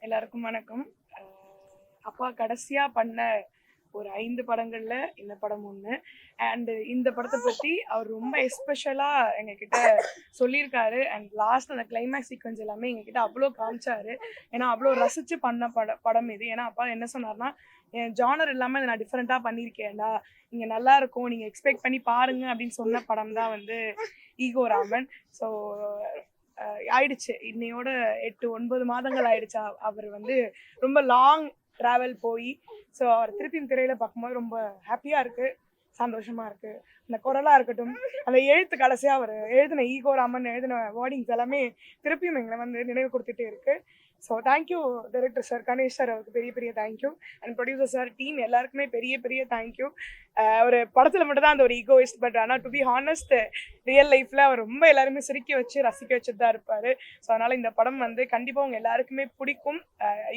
எல்லாருக்கும் வணக்கம். அப்பா கடைசியா பண்ண ஒரு 5 படங்கள்ல இந்த படம் ஒன்று. அண்ட் இந்த படத்தை பற்றி அவர் ரொம்ப எஸ்பெஷலா எங்ககிட்ட சொல்லியிருக்காரு. அண்ட் லாஸ்ட் அந்த கிளைமேக்ஸ் சீக்வன்ஸ் எல்லாமே எங்ககிட்ட அவ்வளோ காமிச்சாரு. ஏன்னா அவ்வளோ ரசிச்சு பண்ண படம் இது. ஏன்னா அப்பா என்ன சொன்னார்னா, என் ஜானர் இல்லாமல் இதை நான் டிஃப்ரெண்ட்டாக பண்ணியிருக்கேன்டா, இங்கே நல்லா இருக்கும், நீங்கள் எக்ஸ்பெக்ட் பண்ணி பாருங்க அப்படின்னு சொன்ன படம் தான் வந்து ஈகோ ராமன். ஸோ ஆயிடுச்சு, இன்னையோட 8-9 மாதங்கள் ஆயிடுச்சு அவர் வந்து ரொம்ப லாங் ட்ராவல் போய். ஸோ அவர் திருப்பியும் திரையில பார்க்கும்போது ரொம்ப ஹாப்பியாக இருக்குது, சந்தோஷமா இருக்கு. அந்த குரலா இருக்கட்டும், அந்த எழுத்து கடைசியா அவர் எழுதின ஈகோ ராமன் எழுதின வேர்டிங்ஸ் எல்லாமே திருப்பியும் எங்களை வந்து நினைவு கொடுத்துட்டே இருக்கு. So thank you director sir, Ganesh sir, அவருக்கு பெரிய பெரிய thank you. And producer sir, team எல்லாருக்குமே பெரிய பெரிய தேங்க்யூ. ஒரு படத்தில் மட்டும் தான் அந்த ஒரு ஈகோயிஸ்ட், பட் ஆனால் டு பி ஹானஸ்ட் ரியல் லைஃப்பில் அவர் ரொம்ப எல்லாருமே சிரிக்க வச்சு ரசிக்க வச்சுட்டு தான் இருப்பார். ஸோ அதனால் இந்த படம் வந்து கண்டிப்பாக உங்கள் எல்லாருக்குமே பிடிக்கும்.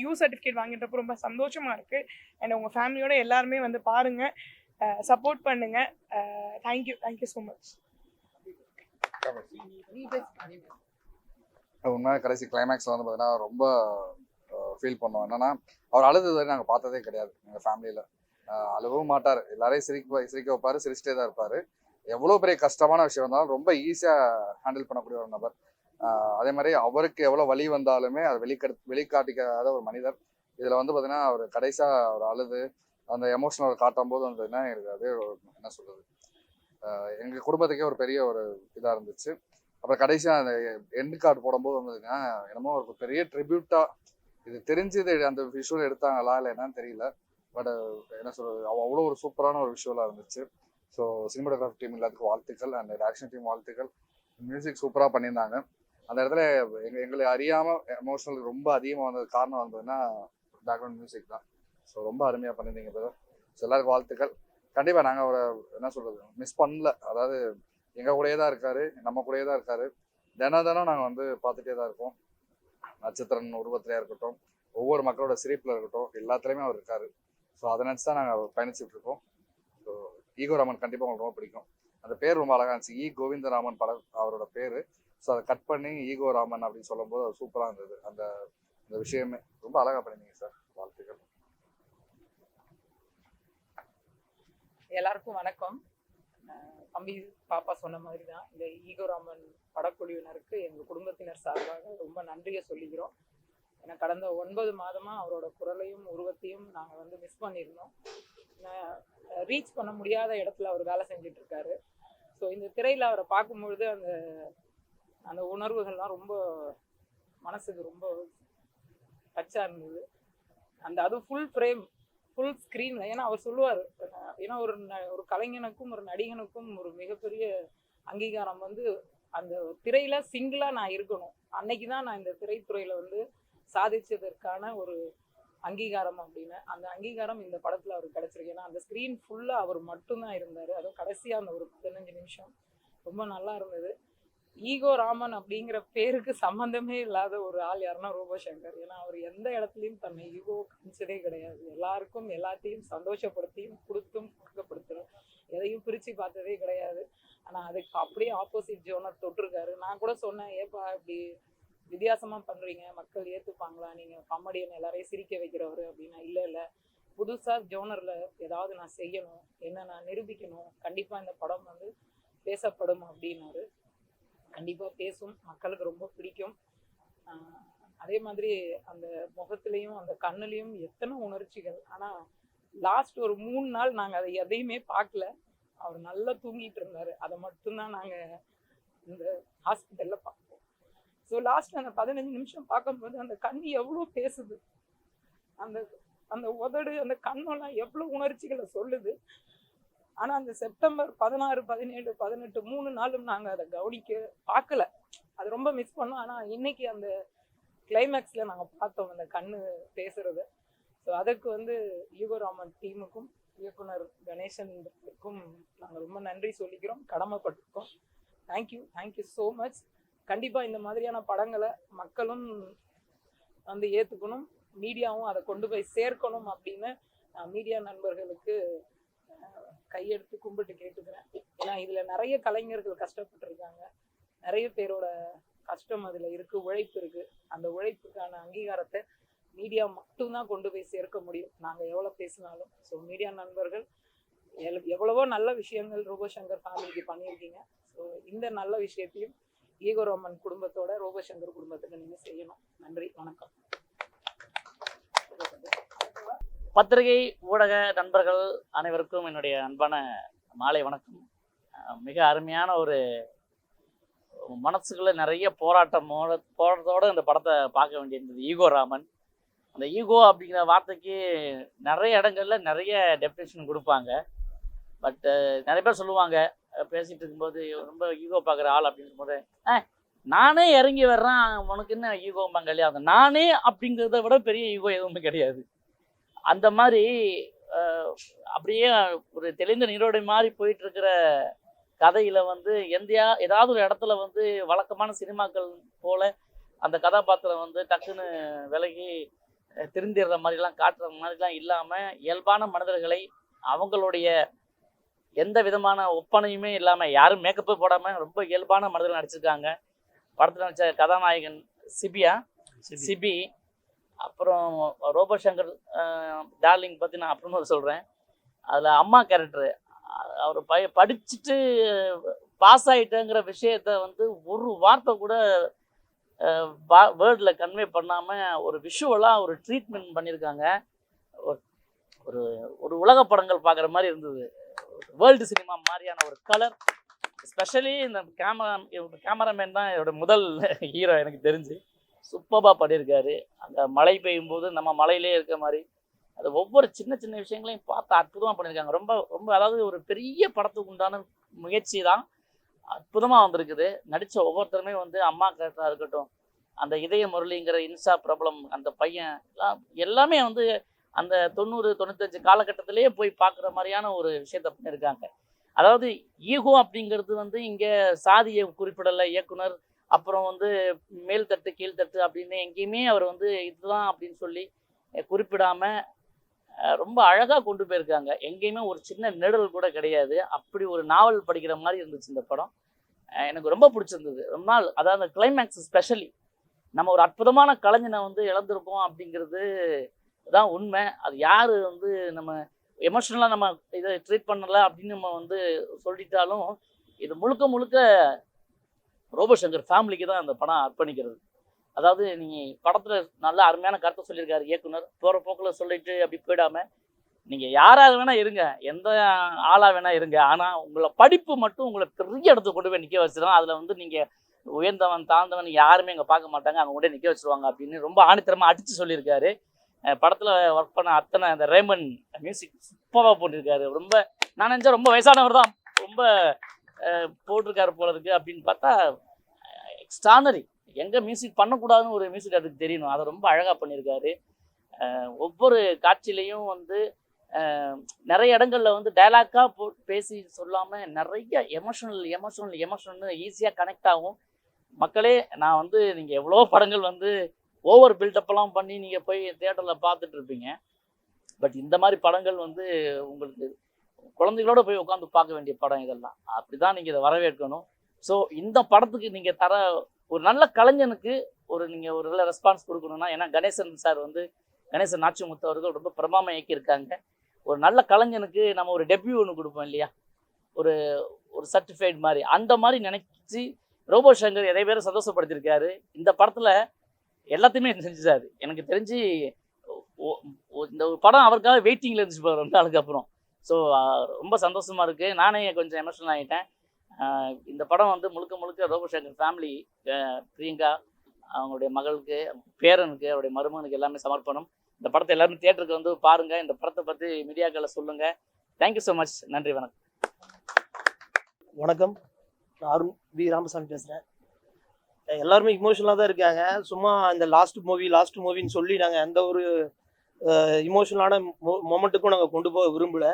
யூ சர்டிஃபிகேட் வாங்கிட்டப்போ ரொம்ப சந்தோஷமாக இருக்குது. அண்ட் உங்கள் ஃபேமிலியோட எல்லாருமே வந்து பாருங்கள், சப்போர்ட் பண்ணுங்க. Thank you so much. உண்மையாக கடைசி கிளைமேக்ஸ் வந்து பார்த்தீங்கன்னா ரொம்ப ஃபீல் பண்ணோம். என்னன்னா, அவர் அழுது வரை நாங்கள் பார்த்ததே கிடையாது எங்கள் ஃபேமிலியில். அழுவும் மாட்டார், எல்லாரையும் சிரிக்க வைப்பார், சிரிச்சிட்டே தான் இருப்பார். எவ்வளோ பெரிய கஷ்டமான விஷயம் இருந்தாலும் ரொம்ப ஈஸியாக ஹேண்டில் பண்ணக்கூடிய ஒரு நபர். அதே மாதிரி அவருக்கு எவ்வளோ வலி வந்தாலுமே அதை வெளிக்காட்டிக்காத ஒரு மனிதர். இதில் வந்து பார்த்தீங்கன்னா அவர் கடைசியாக அவர் அழுது அந்த எமோஷனல் காட்டும் போது வந்து என்ன எனக்கு அதே என்ன சொல்கிறது, எங்கள் குடும்பத்துக்கே ஒரு பெரிய ஒரு இதாக இருந்துச்சு. அப்புறம் கடைசியாக அந்த எண்டு கார்டு போடும்போது வந்ததுன்னா என்னமோ ஒரு பெரிய ட்ரிபியூட்டாக இது தெரிஞ்சது. அந்த விஷுவல் எடுத்தாங்களா இல்லை என்னன்னு தெரியல, பட் என்ன சொல்கிறது, அவ்வளோ ஒரு சூப்பரான ஒரு விஷுவலாக இருந்துச்சு. ஸோ சினிமாட்டோகிராஃபி டீம் எல்லாத்துக்கும் வாழ்த்துக்கள், அண்ட் டைரக்ஷன் டீம் வாழ்த்துக்கள். மியூசிக் சூப்பராக பண்ணியிருந்தாங்க. அந்த இடத்துல எங்களை அறியாமல் எமோஷனல் ரொம்ப அதிகமாக வந்தது காரணம் வந்ததுன்னா பேக்ரவுண்ட் மியூசிக் தான். ஸோ ரொம்ப அருமையாக பண்ணியிருந்தீங்க பிரதர். ஸோ எல்லாருக்கும் வாழ்த்துக்கள். கண்டிப்பாக நாங்கள் ஒரு என்ன சொல்கிறது மிஸ் பண்ணல, அதாவது எங்கள் கூடயே தான் இருக்காரு, நம்ம கூடயே தான் இருக்காரு. தினம் நாங்கள் வந்து பார்த்துட்டே தான் இருக்கோம். நட்சத்திரன் உருவத்திலையாக இருக்கட்டும், ஒவ்வொரு மக்களோட சிரிப்பில் இருக்கட்டும், எல்லாத்துலேயுமே அவர் இருக்காரு. ஸோ அதை நினச்சி தான் நாங்கள் பயணிச்சுட்டு இருக்கோம். ஸோ ஈகோ ராமன் கண்டிப்பாக உங்களுக்கு ரொம்ப பிடிக்கும். அந்த பேர் ரொம்ப அழகாக இருந்துச்சு, கோவிந்தராமன் படம் அவரோட பேர். ஸோ அதை கட் பண்ணி ஈகோ ராமன் அப்படின்னு சொல்லும்போது அது சூப்பராக இருந்தது. அந்த விஷயமே ரொம்ப அழகாக பண்ணிருந்தீங்க சார், வாழ்த்துக்கள். எல்லாருக்கும் வணக்கம். தம்பி பாப்பா சொன்ன மாதிரி தான் இந்த ஈகோ ராமன் படக்குழுவினருக்கு எங்கள் குடும்பத்தினர் சார்பாக ரொம்ப நன்றியை சொல்லிக்கிறோம். ஏன்னா கடந்த 9 மாதமாக அவரோட குரலையும் உருவத்தையும் நாங்கள் வந்து மிஸ் பண்ணியிருந்தோம். ரீச் பண்ண முடியாத இடத்துல அவர் வேலை செஞ்சுட்டு இருக்காரு. ஸோ இந்த திரையில் அவரை பார்க்கும்பொழுது அந்த அந்த உணர்வுகள்லாம் ரொம்ப மனசுக்கு ரொம்ப டச்சாக இருந்தது. அதுவும் ஃபுல் ஃப்ரேம் ஃபுல் ஸ்க்ரீனில். ஏன்னா அவர் சொல்லுவார், ஏன்னா ஒரு கலைஞனுக்கும் ஒரு நடிகனுக்கும் ஒரு மிகப்பெரிய அங்கீகாரம் வந்து அந்த திரையில் சிங்கிளாக நான் இருக்கணும், அன்னைக்கு தான் நான் இந்த திரைத்துறையில் வந்து சாதிச்சதற்கான ஒரு அங்கீகாரம் அப்படின்னு. அந்த அங்கீகாரம் இந்த படத்தில் அவருக்கு கிடச்சிருக்கு. ஏன்னா அந்த ஸ்க்ரீன் ஃபுல்லாக அவர் மட்டும்தான் இருந்தார். அதுவும் கடைசியாக அந்த ஒரு 15 நிமிஷம் ரொம்ப நல்லா இருந்தது. ஈகோ ராமன் அப்படிங்கிற பேருக்கு சம்மந்தமே இல்லாத ஒரு ஆள் யாருன்னா ரோபோ சங்கர். ஏன்னா அவர் எந்த இடத்துலையும் தன்னை ஈகோ காமிச்சதே கிடையாது. எல்லாருக்கும் எல்லாத்தையும் சந்தோஷப்படுத்தியும் கொடுக்கப்படுத்துறோம், எதையும் பிரித்து பார்த்ததே கிடையாது. ஆனால் அதுக்கு அப்படியே ஆப்போசிட் ஜோனர் தொட்டிருக்காரு. நான் கூட சொன்னேன், ஏப்பா இப்படி வித்தியாசமாக பண்ணுறீங்க, மக்கள் ஏற்றுப்பாங்களா, நீங்கள் காமெடியன் எல்லாரையும் சிரிக்க வைக்கிறவர் அப்படின்னா. இல்லை புதுசாக ஜோனரில் ஏதாவது நான் செய்யணும், என்ன நான் நிரூபிக்கணும், கண்டிப்பாக இந்த படம் வந்து பேசப்படும் அப்படின்னாரு. கண்டிப்பாக பேசும், மக்களுக்கு ரொம்ப பிடிக்கும். அதே மாதிரி அந்த முகத்துலேயும் அந்த கண்ணுலேயும் எத்தனை உணர்ச்சிகள். ஆனால் லாஸ்ட் ஒரு 3 நாள் நாங்கள் அதை எதையுமே பார்க்கல. அவர் நல்லா தூங்கிட்டு இருந்தார். அதை மட்டும்தான் நாங்கள் இந்த ஹாஸ்பிட்டலில் பார்ப்போம். ஸோ லாஸ்ட் அந்த 15 நிமிஷம் பார்க்கும்போது அந்த கண் எவ்வளோ பேசுது, அந்த அந்த உதடு அந்த கண்ணெல்லாம் எவ்வளோ உணர்ச்சிகளை சொல்லுது. ஆனால் அந்த செப்டம்பர் 16, 17, 18 3 நாளும் நாங்கள் அதை பார்க்கல. அது ரொம்ப மிஸ் பண்ணோம். ஆனால் இன்னைக்கு அந்த கிளைமேக்ஸில் நாங்கள் பார்த்தோம் அந்த கண்ணு பேசுறது. ஸோ அதுக்கு வந்து ஈகோ ராமன் டீமுக்கும் இயக்குனர் கணேசனுக்கும் நாங்கள் ரொம்ப நன்றி சொல்லிக்கிறோம், கடமைப்பட்டிருக்கோம். Thank you so much. கண்டிப்பாக இந்த மாதிரியான படங்களை மக்களும் வந்து ஏற்றுக்கணும், மீடியாவும் அதை கொண்டு போய் சேர்க்கணும் அப்படின்னு மீடியா நண்பர்களுக்கு கையெடுத்து கும்பிட்டு கேட்டுக்கிறேன். ஏன்னா இதில் நிறைய கலைஞர்கள் கஷ்டப்பட்டுருக்காங்க. நிறைய பேரோட கஷ்டம் அதில் இருக்குது, உழைப்பு இருக்குது. அந்த உழைப்புக்கான அங்கீகாரத்தை மீடியா மட்டும்தான் கொண்டு போய் சேர்க்க முடியும், நாங்கள் எவ்வளோ பேசினாலும். ஸோ மீடியா நண்பர்கள் எவ்வளவோ நல்ல விஷயங்கள் ரோபோ சங்கர் ஃபேமிலிக்கு பண்ணியிருக்கீங்க. ஸோ இந்த நல்ல விஷயத்தையும் ஈகோ ரோமன் குடும்பத்தோட ரோபோ சங்கர் குடும்பத்துக்கு நீங்கள் செய்யணும். நன்றி, வணக்கம். பத்திரிகை ஊடக நண்பர்கள் அனைவருக்கும் என்னுடைய அன்பான மாலை வணக்கம். மிக அருமையான ஒரு மனசுக்குள்ள நிறைய போராட்டத்தோடு இந்த படத்தை பார்க்க வேண்டியிருந்தது. ஈகோ ராமன், அந்த ஈகோ அப்படிங்கிற வார்த்தைக்கு நிறைய இடங்கள்ல நிறைய டெஃபினேஷன் கொடுப்பாங்க. பட் நிறைய பேர் சொல்லுவாங்க, பேசிகிட்டு இருக்கும்போது ரொம்ப ஈகோ பார்க்குற ஆள் அப்படின்னு போது, நானே இறங்கி வர்றேன், உனக்கு என்ன ஈகோம்பாங்க இல்லையா? அந்த நானே அப்படிங்கிறத விட பெரிய ஈகோ எதுவுமே கிடையாது. அந்த மாதிரி அப்படியே ஒரு தெளிந்த நீரோடை மாதிரி போயிட்டு இருக்கிற கதையில வந்து ஏதாவது ஒரு இடத்துல வந்து வழக்கமான சினிமாக்கள் போல அந்த கதாபாத்திரம் வந்து டக்குன்னு விலகி திருந்திடுற மாதிரிலாம் காட்டுற மாதிரிலாம் இல்லாமல் இயல்பான மனிதர்களை அவங்களுடைய எந்த விதமான ஒப்பனையுமே இல்லாமல் யாரும் மேக்கப்பே போடாமல் ரொம்ப இயல்பான மனிதர்கள் நடிச்சிருக்காங்க. படத்தில் நடித்த கதாநாயகன் சிபி, அப்புறம் ரோபோ சங்கர் டார்லிங் பற்றி நான் அப்புறமா சொல்கிறேன். அதில் அம்மா கேரக்டரு, அவர் படிச்சுட்டு பாஸ் ஆகிட்டேங்கிற விஷயத்த வந்து ஒரு வார்த்தை கூட வேர்டில் கன்வே பண்ணாமல் ஒரு விஷுவலாக ஒரு ட்ரீட்மெண்ட் பண்ணியிருக்காங்க. ஒரு ஒரு உலக படங்கள் பார்க்குற மாதிரி இருந்தது, வேர்ல்டு சினிமா மாதிரியான ஒரு கலர். ஸ்பெஷலி இந்த கேமராமேன் தான் என்னோட முதல் ஹீரோ எனக்கு தெரிஞ்சு. சூப்பராக பண்ணியிருக்காரு. அந்த மழை பெய்யும் போது நம்ம மலையிலே இருக்க மாதிரி அது ஒவ்வொரு சின்ன சின்ன விஷயங்களையும் பார்த்து அற்புதமாக பண்ணியிருக்காங்க. ரொம்ப ரொம்ப அதாவது ஒரு பெரிய படத்துக்கு உண்டான முயற்சி தான், அற்புதமாக வந்திருக்குது. நடித்த ஒவ்வொருத்தருமே வந்து அம்மா கேரக்டராக இருக்கட்டும், அந்த இதய முரளிங்கிற இன்ஸ்டா பிரபலம் அந்த பையன் எல்லாமே வந்து அந்த 90-95 காலகட்டத்திலேயே போய் பார்க்குற மாதிரியான ஒரு விஷயத்த பண்ணியிருக்காங்க. அதாவது ஈகோ அப்படிங்கிறது வந்து இங்கே சாதியை குறிப்பிடலை இயக்குனர், அப்புறம் வந்து மேல்தட்டு கீழ்த்தட்டு அப்படின்னு எங்கேயுமே அவர் வந்து இதுதான் அப்படின்னு சொல்லி குறிப்பிடாமல் ரொம்ப அழகாக கொண்டு போயிருக்காங்க. எங்கேயுமே ஒரு சின்ன நெடல் கூட கிடையாது. அப்படி ஒரு நாவல் படிக்கிற மாதிரி இருந்துச்சு இந்த படம். எனக்கு ரொம்ப பிடிச்சிருந்தது. ரொம்ப நாள் அதாவது கிளைமேக்ஸ் ஸ்பெஷலி நம்ம ஒரு அற்புதமான கலைஞனை வந்து இழந்திருக்கோம் அப்படிங்கிறது தான் உண்மை. அது யார் வந்து நம்ம எமோஷ்னலாக நம்ம இதை ட்ரீட் பண்ணலை அப்படின்னு நம்ம வந்து சொல்லிட்டாலும் இது முழுக்க முழுக்க ரோபோ சங்கர் ஃபேமிலிக்கு தான் அந்த படம் அர்ப்பணிக்கிறது. அதாவது நீங்கள் படத்தில் நல்ல அருமையான கருத்தை சொல்லியிருக்காரு இயக்குனர். போகிற போக்கில் சொல்லிட்டு அப்படி போயிடாமல் நீங்கள் யாராக வேணால் இருங்க, எந்த ஆளாக வேணால் இருங்க, ஆனால் உங்களை படிப்பு மட்டும் உங்களை பெரிய இடத்துக்கு கொண்டு போய் நிற்க வச்சுருவோம். அதில் வந்து நீங்கள் உயர்ந்தவன் தாழ்ந்தவன் யாருமே இங்கே பார்க்க மாட்டாங்க, அங்கே கொண்டு நிற்க வச்சுருவாங்க அப்படின்னு ரொம்ப ஆணித்தரமாக அடித்து சொல்லியிருக்காரு. படத்தில் ஒர்க் பண்ண அத்தனை அந்த ரேமன் மியூசிக் சூப்பராக போட்டிருக்காரு. ரொம்ப நான் நினச்சா ரொம்ப வயசானவர் தான் ரொம்ப போட்டிருக்காரு போல இருக்குது அப்படின்னு பார்த்தா எக்ஸ்ட்ரானரி. எங்கே மியூசிக் பண்ணக்கூடாதுன்னு ஒரு மியூசிக் அதுக்கு தெரியணும், அதை ரொம்ப அழகாக பண்ணியிருக்காரு. ஒவ்வொரு காட்சியிலையும் வந்து நிறைய இடங்களில் வந்து டைலாக்காக பேசி சொல்லாமல் நிறைய எமோஷனல் ஈஸியாக கனெக்ட் ஆகும். மக்களே, நான் வந்து நீங்கள் எவ்வளோ படங்கள் வந்து ஓவர் பில்டப்பெல்லாம் பண்ணி நீங்கள் போய் தியேட்டரில் பார்த்துட்டு இருப்பீங்க. பட் இந்த மாதிரி படங்கள் வந்து உங்களுக்கு குழந்தைகளோட போய் உட்காந்து பார்க்க வேண்டிய படம் இதெல்லாம். அப்படி தான் நீங்கள் இதை வரவேற்கணும். ஸோ இந்த படத்துக்கு நீங்கள் தர ஒரு நல்ல கலைஞனுக்கு நீங்கள் ஒரு நல்ல ரெஸ்பான்ஸ் கொடுக்கணும்னா, ஏன்னா கணேசன் நாச்சிமுத்து அவர்கள் ரொம்ப பிரமாமல் இயக்கியிருக்காங்க. ஒரு நல்ல கலைஞனுக்கு நம்ம ஒரு டெபியூ ஒன்று கொடுப்போம் இல்லையா, ஒரு சர்டிஃபைட் மாதிரி, அந்த மாதிரி நினைச்சி ரோபோ சங்கர் எதை பேரை சந்தோஷப்படுத்தியிருக்காரு. இந்த படத்தில் எல்லாத்தையுமே செஞ்சுட்டாரு. எனக்கு தெரிஞ்சு இந்த படம் அவருக்காக வெயிட்டிங்கில் இருந்துச்சு போகிற 2 நாளுக்கு அப்புறம். ஸோ ரொம்ப சந்தோஷமாக இருக்குது. நானே கொஞ்சம் எமோஷனல் ஆகிட்டேன். இந்த படம் வந்து முழுக்க முழுக்க ரோபோ சங்கர் ஃபேமிலி, பிரியங்கா அவங்களுடைய மகளுக்கு, பேரனுக்கு, அவருடைய மருமகனுக்கு எல்லாமே சமர்ப்பணம். இந்த படத்தை எல்லாருமே தியேட்டருக்கு வந்து பாருங்கள். இந்த படத்தை பற்றி மீடியாக்களில் சொல்லுங்கள். Thank you so much. நன்றி, வணக்கம். வணக்கம், நான் அருண் வி ராமசாமி பேசுகிறேன். எல்லாருமே இமோஷனலாக தான் இருக்காங்க. சும்மா இந்த லாஸ்ட் மூவின்னு சொல்லி நாங்கள் எந்த ஒரு இமோஷனலான மொமெண்ட்டுக்கும் நாங்கள் கொண்டு போக விரும்பலை.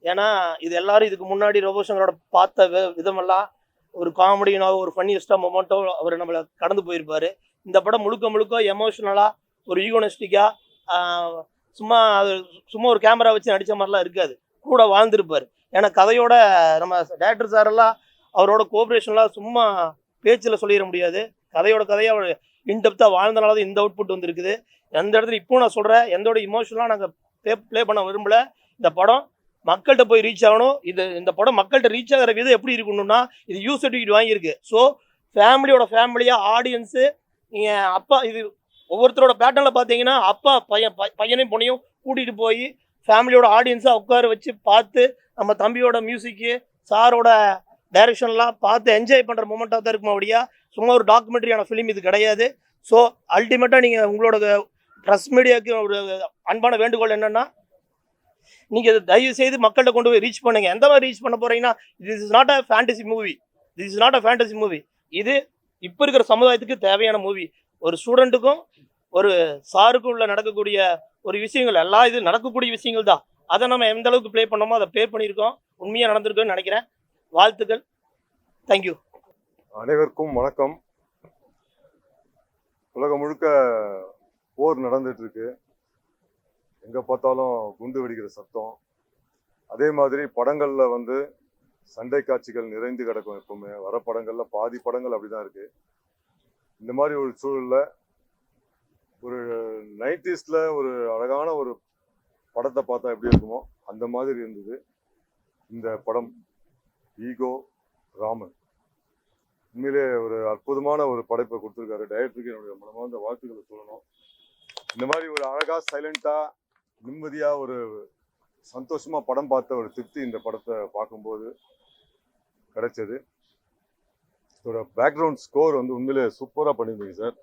ஏன்னா இது எல்லாரும் இதுக்கு முன்னாடி ரோபோ சங்கரோட பார்த்த விதமெல்லாம் ஒரு காமெடினாவோ ஒரு ஃபன்னியஸ்டாக மொமெண்ட்டோ அவர் நம்மளை கடந்து போயிருப்பார். இந்த படம் முழுக்க முழுக்க எமோஷனலாக ஒரு ஈகோனஸ்டிக்காக சும்மா ஒரு கேமரா வச்சு நடித்த மாதிரிலாம் இருக்காது, கூட வாழ்ந்துருப்பார். ஏன்னா கதையோட நம்ம டேரக்டர் சாரெல்லாம் அவரோட கோஆப்ரேஷன்லாம் சும்மா பேச்சில் சொல்லிட முடியாது. கதையோட கதையாக இன்டெப்த்தாக வாழ்ந்தனால தான் இந்த அவுட்புட் வந்துருக்குது. எந்த இடத்துல இப்போ நான் சொல்கிறேன், எந்தோட இமோஷனலாக நாங்கள் ப்ளே பண்ண விரும்பல. இந்த படம் மக்கள்கிட்ட போய் ரீச் ஆகணும். இந்த படம் மக்கள்கிட்ட ரீச் ஆகிற விதம் எப்படி இருக்கணும்னா, இது யூ சர்டிஃபிகேட் வாங்கியிருக்கு. ஸோ ஃபேமிலியாக ஆடியன்ஸு, நீங்கள் அப்பா, இது ஒவ்வொருத்தரோட பேட்டர்னில் பார்த்தீங்கன்னா அப்பா பையனையும் பொண்ணையும் கூட்டிகிட்டு போய் ஃபேமிலியோட ஆடியன்ஸாக உட்கார வச்சு பார்த்து, நம்ம தம்பியோட மியூசிக்கு, சாரோட டைரக்ஷன்லாம் பார்த்து என்ஜாய் பண்ணுற மூமெண்ட்டாக தான் இருக்குமா அப்படியா, சும்மா ஒரு டாக்குமெண்ட்ரியான ஃபிலிம் இது கிடையாது. ஸோ அல்டிமேட்டாக நீங்கள் உங்களோட ப்ரெஸ் மீடியாவுக்கு ஒரு அன்பான வேண்டுகோள் என்னென்னா, நீங்கள் இதை தயவு செய்து மக்கள்கிட்ட கொண்டு போய் ரீச் பண்ணுங்கள். எந்த மாதிரி ரீச் பண்ண போகிறீங்கன்னா, this is not a fantasy movie. இது இப்போ இருக்கிற சமுதாயத்துக்கு தேவையான மூவி. ஒரு ஸ்டூடெண்ட்டுக்கும் ஒரு சாருக்கும் உள்ள நடக்கக்கூடிய ஒரு விஷயங்கள் எல்லாம் இது நடக்கக்கூடிய விஷயங்கள் தான். அதை நம்ம எந்த அளவுக்கு ப்ளே பண்ணோமோ அதை ப்ளே பண்ணியிருக்கோம். உண்மையாக நடந்திருக்குன்னு நினைக்கிறேன். வாழ்த்துக்கள். தேங்க்யூ. அனைவருக்கும் வணக்கம். உலகம் முழுக்க போர் நடந்துட்டு இருக்கு. எங்க பார்த்தாலும் குண்டு வெடிக்கிற சத்தம். அதே மாதிரி படங்கள்ல வந்து சண்டை காட்சிகள் நிறைந்து கிடக்கும். எப்பவுமே வர படங்கள்ல பாதி படங்கள் அப்படிதான் இருக்கு. இந்த மாதிரி ஒரு சூழல்ல ஒரு 90s ஒரு அழகான ஒரு படத்தை பார்த்தா எப்படி இருக்குமோ அந்த மாதிரி இருந்தது இந்த படம் ஈகோ ராமன். உண்மையிலே ஒரு அற்புதமான ஒரு படைப்பை கொடுத்துருக்காரு. டைரக்டருக்கு என்னுடைய மனமார்ந்த வாழ்த்துக்களை சொல்லணும். இந்த மாதிரி ஒரு அழகா சைலண்டா நிம்மதியா ஒரு சந்தோஷமா படம் பார்த்த ஒரு திருப்தி இந்த படத்தை பார்க்கும்போது கிடைச்சது. இதோட பேக்ரவுண்ட் ஸ்கோர் வந்து உண்மையிலே சூப்பராக பண்ணியிருந்தீங்க சார்.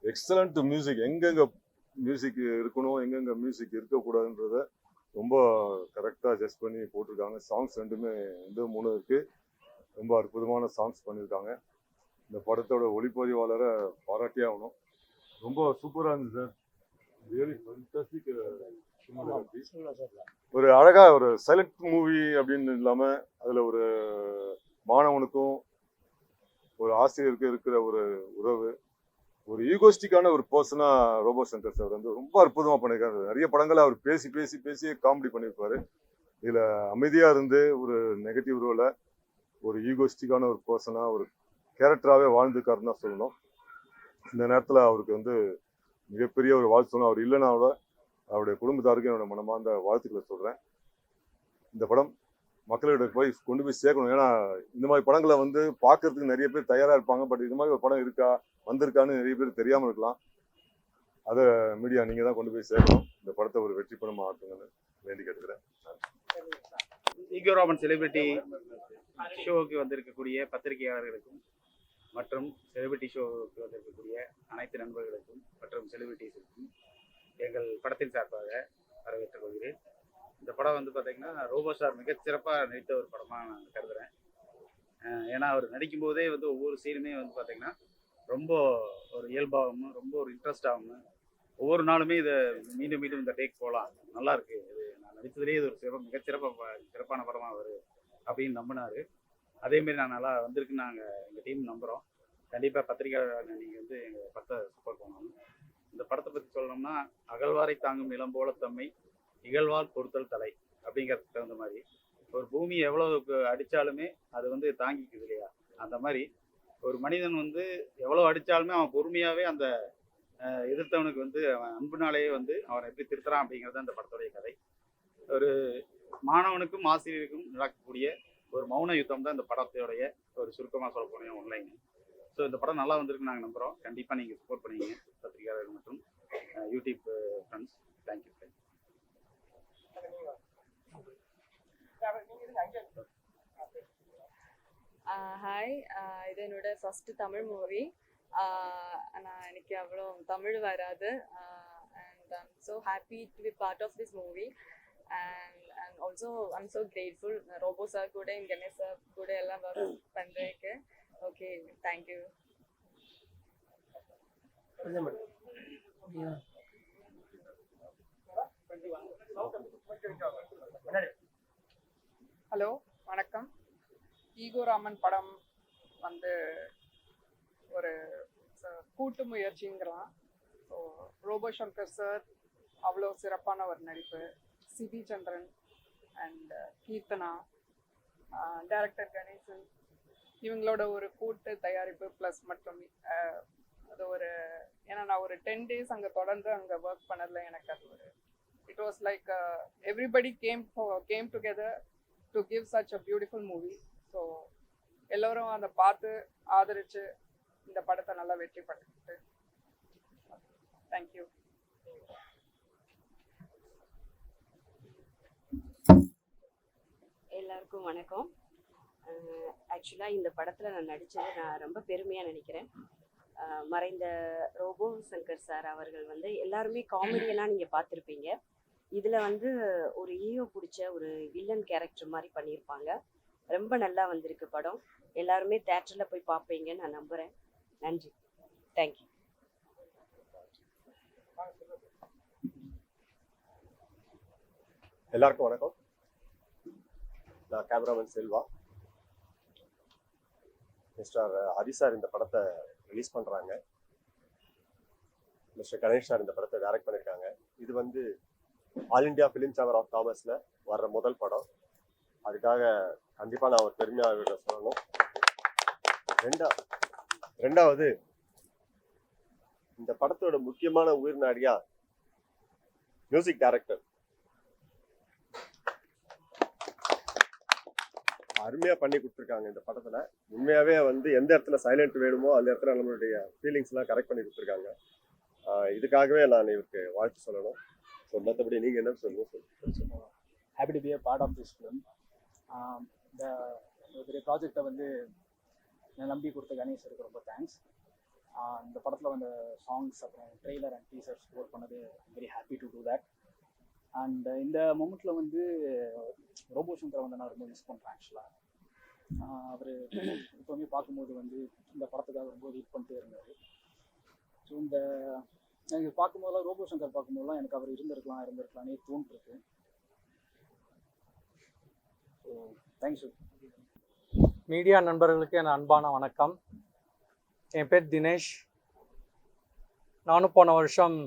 Excellent music. எங்கெங்க மியூசிக் இருக்கணும், எங்கெங்க மியூசிக் இருக்கக்கூடாதுன்றத ரொம்ப கரெக்டாக அட்ஜஸ்ட் பண்ணி போட்டிருக்காங்க. சாங்ஸ் ரெண்டுமே 2-3 இருக்கு. ரொம்ப அற்புதமான சாங்ஸ் பண்ணியிருக்காங்க. இந்த படத்தோட ஒளிப்பதிவாளரை பாராட்டியே ஆகணும். ரொம்ப சூப்பராக இருந்துச்சு சார். Really fantastic. ஒரு அழகா ஒரு சைலண்ட் மூவி அப்படின்னு இல்லாம அதுல ஒரு மாணவனுக்கும் ஒரு ஆசிரியருக்கும் இருக்கிற ஒரு உறவு, ஒரு ஈகோஸ்டிக்கான ஒரு பர்சனா ரோபோ சங்கர் சார் வந்து ரொம்ப அற்புதமா பண்ணியிருக்காரு. நிறைய படங்களை அவர் பேசி பேசி பேசி காமெடி பண்ணியிருப்பாரு. இதுல அமைதியா இருந்து ஒரு நெகட்டிவ் ரோல ஒரு ஈகோஸ்டிக்கான ஒரு பர்சனா ஒரு கேரக்டராகவே வாழ்ந்துருக்காருன்னு தான் சொல்லணும். இந்த நேரத்தில் அவருக்கு வந்து மிகப்பெரிய ஒரு வாழ்த்து சொல்லணும். அவர் இல்லைன்னா கூட அவருடைய குடும்பத்தாருக்கு என்னோட மனமார்ந்த வாழ்த்துக்களை சொல்கிறேன். இந்த படம் மக்களிட போய் கொண்டு போய் சேர்க்கணும். ஏன்னா இந்த மாதிரி படங்களை வந்து பார்க்கறதுக்கு நிறைய பேர் தயாராக இருப்பாங்க. பட் இது மாதிரி ஒரு படம் இருக்கா வந்திருக்கான்னு நிறைய பேர் தெரியாமல் இருக்கலாம். அதை மீடியா நீங்கள் தான் கொண்டு போய் சேர்க்கணும். இந்த படத்தை ஒரு வெற்றி படமாக ஆக்குங்கன்னு வேண்டி கேட்டுக்கிறேன். ஈகோ ராமன் செலிபிரிட்டி ஷோவுக்கு வந்திருக்கக்கூடிய பத்திரிகையாளர்களுக்கும் மற்றும் செலிபிரிட்டி ஷோவுக்கு வந்திருக்கக்கூடிய அனைத்து நண்பர்களுக்கும் மற்றும் செலிபிரிட்டிஸுக்கும் எங்கள் படத்தின் சார்பாக வரவேற்றுக் கொள்கிறேன். இந்த படம் வந்து பார்த்திங்கன்னா ரோபோ ஸ்டார் மிகச்சிறப்பாக நடித்த ஒரு படமாக நான் கருதுகிறேன். ஏன்னா அவர் நடிக்கும்போதே வந்து ஒவ்வொரு சீனுமே வந்து பார்த்திங்கன்னா ரொம்ப ஒரு இயல்பாகவும் ரொம்ப ஒரு இன்ட்ரெஸ்டாகவும் ஒவ்வொரு நாளுமே இதை மீண்டும் மீண்டும் இந்த டேக் போகலாம், நல்லா இருக்கு, இது நான் நடித்ததுலேயே இது ஒரு சிறப்பான படமாக வரும் அப்படின்னு நம்பினார். அதேமாரி நான் நல்லா வந்திருக்குன்னு நாங்கள் எங்கள் டீம் நம்புகிறோம். கண்டிப்பாக பத்திரிகையாளர் நீங்கள் வந்து எங்கள் படத்தை சப்போர்ட் பண்ணணும். இந்த படத்தை பற்றி சொல்லணும்னா, அகழ்வாரை தாங்கும் நிலம் போல தம்மை இகழ்வால் பொறுத்தல் தலை அப்படிங்கிறதுக்கு தகுந்த மாதிரி ஒரு பூமி எவ்வளவுக்கு அடித்தாலுமே அது வந்து தாங்கிக்குது இல்லையா, அந்த மாதிரி ஒரு மனிதன் வந்து எவ்வளோ அடித்தாலுமே அவன் பொறுமையாகவே அந்த எதிர்த்தவனுக்கு வந்து அவன் அன்புனாலேயே வந்து அவனை எப்படி திருத்துறான் அப்படிங்கிறது அந்த படத்துடைய கதை. ஒரு மாணவனுக்கும் ஆசிரியருக்கும் நடக்கக்கூடிய ஒரு மௌன யுத்தம் தான் இந்த படத்தோடைய ஒரு சுருக்கமாக சொல்ல போனேன் ஒன்லைன். ஸோ இந்த படம் நல்லா வந்திருக்கு நாங்கள் நம்புகிறோம். கண்டிப்பாக நீங்கள் சப்போர்ட் பண்ணுவீங்க பத்திரிகையாளர்கள் மற்றும் யூடியூப் ஃப்ரெண்ட்ஸ். தேங்க்யூ. ஹாய், இது என்னோட ஃபஸ்ட்டு தமிழ் மூவி. நான் எனக்கு அவ்வளோ தமிழ் வராது. And I'm so happy to be part of this movie. And also I'm so grateful Robo sir கூட கணேஷ் சார் கூட எல்லாம் ஒர்க் பண்ணுறதுக்கு. Okay, thank you. ஹலோ, வணக்கம். ஈகோ ராமன் படம் வந்து ஒரு கூட்டு முயற்சிங்கிறலாம். ஸோ ரோபோ சங்கர் சார் அவ்வளோ சிறப்பான ஒரு நடிப்பு, சிபி சந்திரன் அண்ட் கீர்த்தனா, டைரக்டர் கணேசன், இவங்களோட ஒரு கூட்டு தயாரிப்பு ப்ளஸ் மற்றும் அது ஒரு ஏன்னா நான் ஒரு 10 days அங்கே தொடர்ந்து அங்கே ஒர்க் பண்ணதில் எனக்கு அது ஒரு it was like everybody game together to give such a beautiful movie. So எல்லோரும் அதை பார்த்து ஆதரித்து இந்த படத்தை நல்லா வெற்றி படுத்திட்டு தேங்க்யூ. எல்லாருக்கும் வணக்கம். ஆக்சுவலாக இந்த படத்தில் நான் நடித்ததை நான் ரொம்ப பெருமையாக நினைக்கிறேன். மறைந்த ரோபோ சங்கர் சார் அவர்கள் வந்து எல்லாருமே காமெடியெல்லாம் நீங்கள் பார்த்துருப்பீங்க. இதில் வந்து ஒரு ஈயோ பிடிச்ச ஒரு வில்லன் கேரக்டர் மாதிரி பண்ணியிருப்பாங்க. ரொம்ப நல்லா வந்திருக்கு படம். எல்லாருமே தேட்டரில் போய் பார்ப்பீங்கன்னு நான் நம்புகிறேன். நன்றி, தேங்க்யூ. எல்லாருக்கும் வணக்கம். நான் cameraman Selva. Mister Hari sir இந்த படத்தை ரிலீஸ் பண்ணுறாங்க. மிஸ்டர் கணேஷ் சார் இந்த படத்தை டைரக்ட் பண்ணியிருக்காங்க. இது வந்து all India film chamber of காமர்ஸில் வர்ற முதல் படம். அதுக்காக கண்டிப்பாக நான் ஒரு பெருமையாக சொல்லணும். ரெண்டாவது இந்த படத்தோட முக்கியமான உயிர் நாடியா மியூசிக் டைரக்டர் அருமையாக பண்ணி கொடுத்துருக்காங்க. இந்த படத்தில் உண்மையாகவே வந்து எந்த இடத்துல சைலண்ட் வேணுமோ அந்த இடத்துல நம்மளுடைய ஃபீலிங்ஸ்லாம் கரெக்ட் பண்ணி கொடுத்துருக்காங்க. இதுக்காகவே நான் இவருக்கு வாழ்த்து சொல்லணும். ஸோ மற்றபடி நீங்கள் என்ன சொல்லுங்கள். Happy to be a part of this film. இந்த பெரிய ப்ராஜெக்டை வந்து நம்பி கொடுத்த கணேசருக்கு ரொம்ப தேங்க்ஸ். இந்த படத்தில் வந்து சாங்ஸ் அப்புறம் ட்ரெய்லர் அண்ட் டீசர்ஸ் ஸ்கோர் பண்ணது very happy to do that. And இந்த மொமெண்ட்டில் வந்து ரோபோ சங்கரை வந்து நான் ரொம்ப மிஸ் பண்ணுறேன். ஆக்சுவலாக அவர் எப்போவுமே பார்க்கும்போது வந்து இந்த படத்துக்காக ரொம்ப வெயிட் பண்ணிட்டே இருந்தார். ஸோ இந்த எனக்கு பார்க்கும்போதெல்லாம் ரோபோ சங்கர் பார்க்கும்போதெல்லாம் எனக்கு அவர் இருந்திருக்கலாம்னே தோன்றுருக்கு. So thanks. மீடியா நண்பர்களுக்கு என் அன்பான வணக்கம். என் பேர் தினேஷ். நானும் போன வருஷம்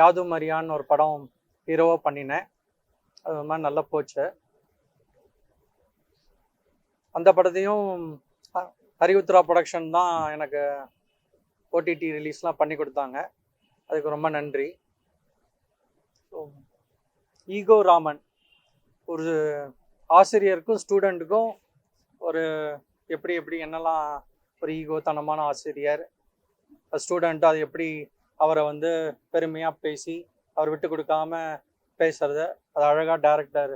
யாது மரியான்னு ஒரு படம் ஹீரோவாக பண்ணினேன். அது ஒரு மாதிரி நல்லா போச்சு. அந்த படத்தையும் ஹரிஉத்ரா ப்ரொடக்ஷன் தான் எனக்கு ஓடிடி ரிலீஸ்லாம் பண்ணி கொடுத்தாங்க. அதுக்கு ரொம்ப நன்றி. ஈகோ ராமன் ஒரு ஆசிரியருக்கும் ஸ்டூடெண்ட்டுக்கும் ஒரு எப்படி என்னெல்லாம் ஒரு ஈகோத்தனமான ஆசிரியர், ஸ்டூடெண்ட்டு அது எப்படி அவரை வந்து பெருமையாக பேசி அவர் விட்டு கொடுக்காம பேசுகிறத அது அழகாக டைரக்டர்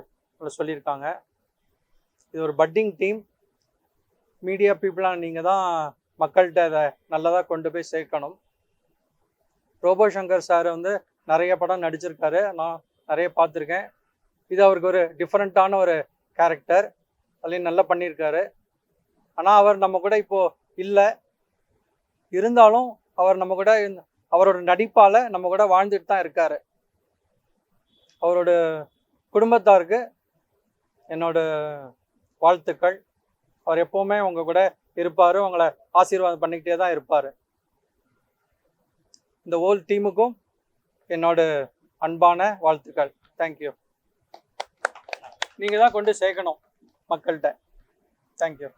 சொல்லியிருக்காங்க. இது ஒரு பட்டிங் டீம். மீடியா பீப்புளாக நீங்கள் தான் மக்கள்கிட்ட அதை நல்லதாக கொண்டு போய் சேர்க்கணும். ரோபோ சங்கர் சார் வந்து நிறைய படம் நடிச்சிருக்காரு, நான் நிறைய பார்த்துருக்கேன். இது அவருக்கு ஒரு டிஃப்ரெண்ட்டான ஒரு கேரக்டர், அதுலேயும் நல்லா பண்ணியிருக்காரு. ஆனால் அவர் நம்ம கூட இப்போது இல்லை, இருந்தாலும் அவர் நம்ம கூட அவரோட நடிப்பால் நம்ம கூட வாழ்ந்துட்டு தான் இருக்கார். அவரோட குடும்பத்தாருக்கு என்னோட வாழ்த்துக்கள். அவர் எப்போவுமே உங்கள் கூட இருப்பார், உங்களை ஆசீர்வாதம் பண்ணிக்கிட்டே தான் இருப்பார். இந்த ஹோல் டீமுக்கும் என்னோட அன்பான வாழ்த்துக்கள். தேங்க்யூ. நீங்கள் தான் கொண்டு சேர்க்கணும் மக்கள்கிட்ட. தேங்க்யூ.